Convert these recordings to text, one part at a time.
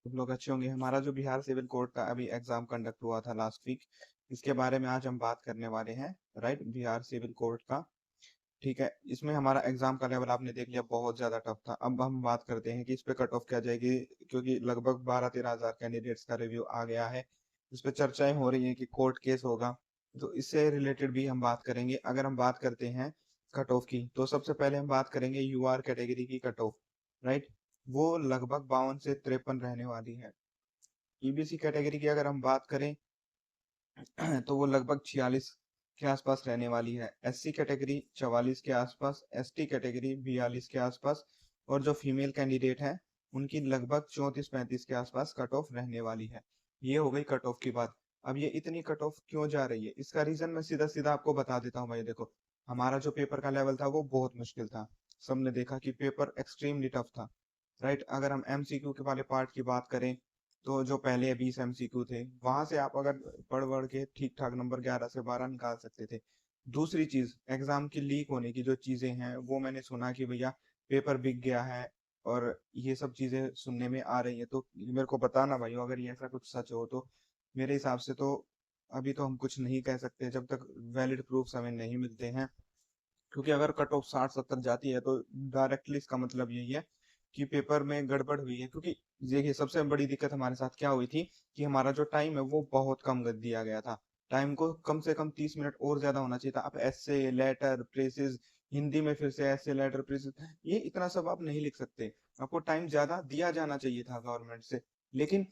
सब लोग अच्छे होंगे। हमारा जो बिहार सिविल कोर्ट का अभी एग्जाम कंडक्ट हुआ था लास्ट वीक, इसके बारे में आज हम बात करने वाले हैं। राइट, बिहार सिविल कोर्ट का। ठीक है, इसमें हमारा एग्जाम का लेवल आपने देख लिया, बहुत ज्यादा टफ था। अब हम बात करते हैं कि इस पे कट ऑफ क्या जाएगी, क्योंकि लगभग 12-13 हजार कैंडिडेट्स का रिव्यू आ गया है। इस पे चर्चाएं हो रही हैं कि कोर्ट केस होगा, तो इससे रिलेटेड भी हम बात करेंगे। अगर हम बात करते हैं कट ऑफ की, तो सबसे पहले हम बात करेंगे यूआर कैटेगरी की कट ऑफ। राइट, वो लगभग 52 से 53 रहने वाली है। ईबीसी कैटेगरी की अगर हम बात करें तो वो लगभग 46 के आसपास रहने वाली है। एससी कैटेगरी 44 के आसपास, एसटी कैटेगरी 42 के आसपास, और जो फीमेल कैंडिडेट है उनकी लगभग 34-35 के आसपास कट ऑफ रहने वाली है। ये हो गई कट ऑफ की बात। अब ये इतनी कट ऑफ क्यों जा रही है, इसका रीजन मैं सीधा सीधा आपको बता देता हूँ भाई। देखो, हमारा जो पेपर का लेवल था वो बहुत मुश्किल था। सबने देखा कि पेपर एक्सट्रीमली टफ था। राइट, अगर हम एमसीक्यू के वाले पार्ट की बात करें, तो जो पहले 20 एमसीक्यू थे, वहां से आप अगर पढ़ बढ़ के ठीक ठाक नंबर 11 से 12 निकाल सकते थे। दूसरी चीज, एग्जाम की लीक होने की जो चीजें हैं, वो मैंने सुना कि भैया पेपर बिक गया है, और ये सब चीजें सुनने में आ रही है। तो मेरे को बताना भाई, अगर ये ऐसा कुछ सच हो तो। मेरे हिसाब से तो अभी तो हम कुछ नहीं कह सकते जब तक वैलिड प्रूफ हमें नहीं मिलते हैं। क्योंकि अगर कट ऑफ 60-70 जाती है तो डायरेक्टली इसका मतलब यही है कि पेपर में गड़बड़ हुई है। क्योंकि देखिए, सबसे बड़ी दिक्कत हमारे साथ क्या हुई थी कि हमारा जो टाइम है वो बहुत कम कर दिया गया था। टाइम को कम से कम 30 मिनट और ज्यादा होना चाहिए था। आप ऐसे लेटर प्रेसेस, हिंदी में फिर से ऐसे लेटर प्रेसेस, ये इतना सब आप नहीं लिख सकते। आपको टाइम ज्यादा दिया जाना चाहिए था गवर्नमेंट से। लेकिन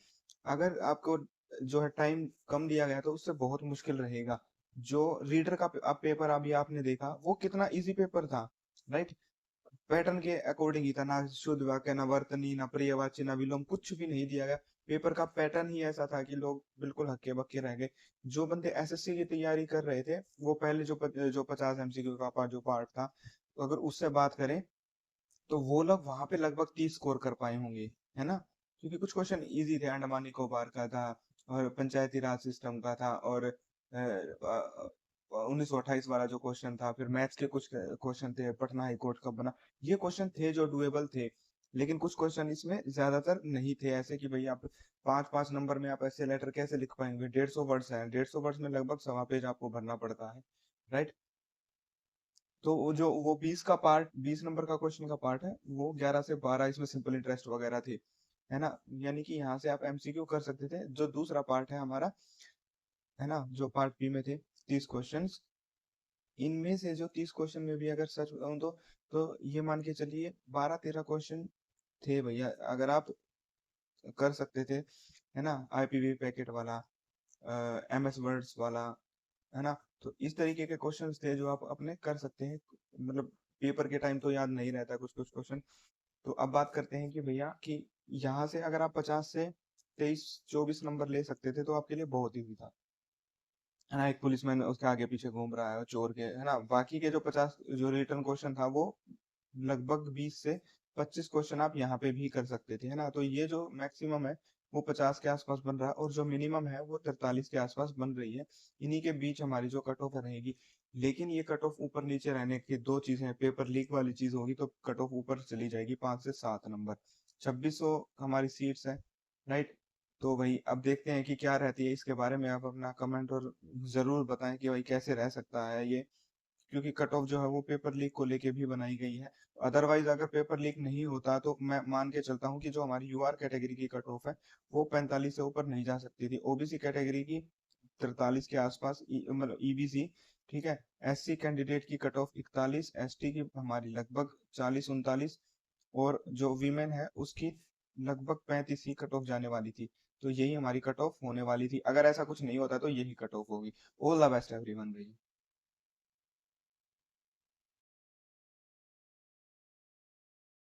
अगर आपको जो है टाइम कम दिया गया तो उससे बहुत मुश्किल रहेगा। जो रीडर का आप पेपर अभी आपने देखा, वो कितना इजी पेपर था। राइट, पैटर्न के अकॉर्डिंग ही था, ना शुद्ध वाक्य, ना वर्तनी, ना पर्यायवाची, ना विलोम, कुछ भी नहीं दिया गया। पेपर का पैटर्न ही ऐसा था कि लोग बिल्कुल हक्के बक्के रह गए। जो बंदे एसएससी की तैयारी कर रहे थे, वो पहले जो 50 एमसीक्यू का जो पार्ट था, तो अगर उससे बात करें तो वो लोग वहां पे लगभग 30 स्कोर कर पाए होंगे, है ना। क्योंकि कुछ क्वेश्चन इजी थे, अंडमान निकोबार का था, और पंचायती राज सिस्टम का था, और 1928 वाला जो क्वेश्चन था, फिर मैथ्स के कुछ क्वेश्चन थे, पटना हाई कोर्ट कब बना। ये क्वेश्चन थे जो डुएबल थे। लेकिन कुछ क्वेश्चन इसमें ज्यादातर नहीं थे ऐसे कि भाई आप 5-5 नंबर में आप ऐसे लेटर कैसे लिख पाएंगे। 150 वर्ड्स है, 150 वर्ड्स में लगभग सवा पेज आपको भरना पड़ता है। राइट, तो वो 20 नंबर का क्वेश्चन का पार्ट है, वो 11 से 12 इसमें सिंपल इंटरेस्ट वगैरह थे, है ना। यानी कि यहाँ से आप एमसीक्यू कर सकते थे। जो दूसरा पार्ट है हमारा, है ना, जो पार्ट बी में थे 30 क्वेश्चंस, इनमें से जो 30 क्वेश्चन में भी अगर सच बताऊं तो ये मान के चलिए 12-13 क्वेश्चन थे भैया, अगर आप कर सकते थे, है ना। आईपीवी पैकेट वाला, एमएस वर्ड्स वाला, है ना। तो इस तरीके के क्वेश्चंस थे जो आप अपने कर सकते हैं। मतलब पेपर के टाइम तो याद नहीं रहता कुछ कुछ क्वेश्चन। तो अब बात करते हैं कि भैया कि यहाँ से अगर आप 50 से 23-24 नंबर ले सकते थे तो आपके लिए बहुत ईजी था, है ना। एक पुलिसमैन उसके आगे पीछे घूम रहा है चोर के, है ना। बाकी के जो 50 जो रिटर्न क्वेश्चन था, वो लगभग 20 से 25 क्वेश्चन आप यहाँ पे भी कर सकते थे, है ना। तो ये जो मैक्सिमम है वो 50 के आसपास बन रहा है, और जो मिनिमम है वो 43 के आसपास बन रही है। इन्हीं के बीच हमारी जो कट ऑफ रहेगी। लेकिन ये कट ऑफ ऊपर नीचे रहने की दो चीजें हैं। पेपर लीक वाली चीज होगी तो कट ऑफ ऊपर चली जाएगी 5 से 7 नंबर। 2600 हमारी सीट्स है। राइट, तो भाई अब देखते हैं कि क्या रहती है। इसके बारे में आप अपना कमेंट और जरूर बताएं कि भाई कैसे रह सकता है ये। क्योंकि कट ऑफ जो है वो पेपर लीक को लेके भी बनाई गई है। अदरवाइज अगर पेपर लीक नहीं होता तो मैं मान के चलता हूँ कि जो हमारी यूआर कैटेगरी की कट ऑफ है वो 45 से ऊपर नहीं जा सकती थी। ओबीसी कैटेगरी की 43 के आसपास, मतलब ईबीसी, ठीक है। एससी कैंडिडेट की कट ऑफ 41, एसटी की हमारी लगभग 40-39, और जो वीमेन है उसकी लगभग 35 ही कट ऑफ जाने वाली थी। तो यही हमारी कट ऑफ होने वाली थी। अगर ऐसा कुछ नहीं होता तो यही कट ऑफ होगी। ऑल द बेस्ट एवरीवन भाई।